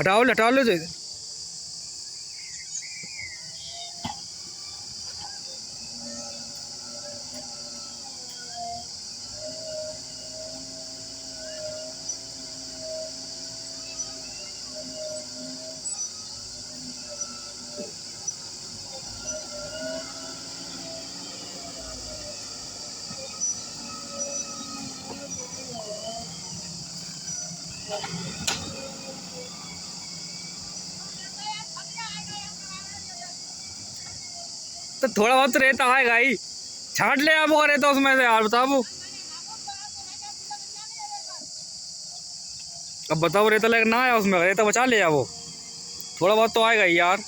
हटाओ ले तो थोड़ा बहुत तो रेता आएगा ही। छांट ले आप वो रेता उसमें से यार, बताओ। अब बताओ रेता लेकर ना आया उसमें, रेता बचा ले वो। थोड़ा बहुत तो आएगा ही यार।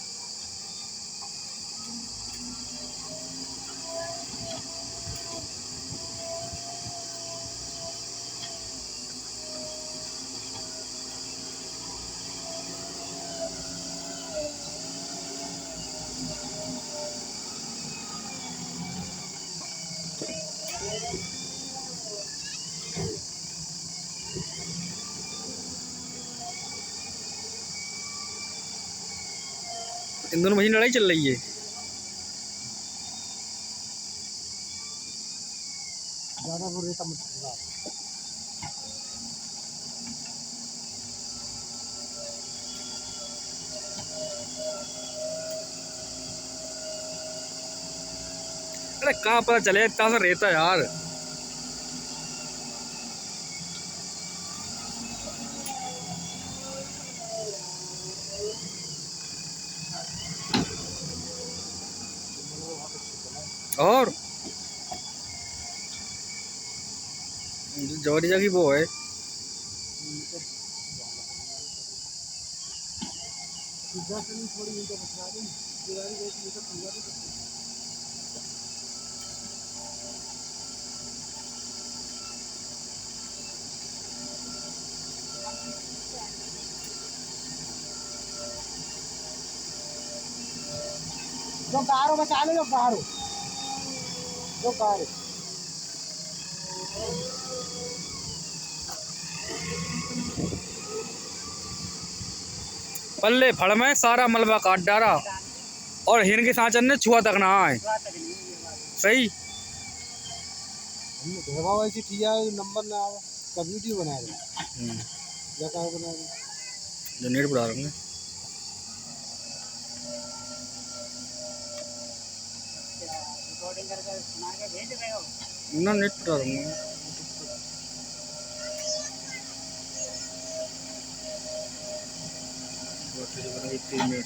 इन दोनों मशीन लड़ाई चल रही है। ज़्यादा वो रेता मत डालो। अरे कहाँ पता चले इतना सा रेता यार। और जवारी जगह वो है। थोड़ी इनका बचवा दें, दीवारी को इनका पूरा भी करते हैं। जो कारो बचा लो, जो कारो पल्ले फड़ में सारा मलबा काट डाला और हिरन के सांचन ने छुआ तक ना आए। सही हमने देखा वैसे ठीक है, नंबर ना आवा का वीडियो बना रहे या का बना रहे जो नेट बढ़ा रहे हैं रिकॉर्डिंग करके सुना के भेज रहे हो ना, नेट बढ़ा रहे हैं।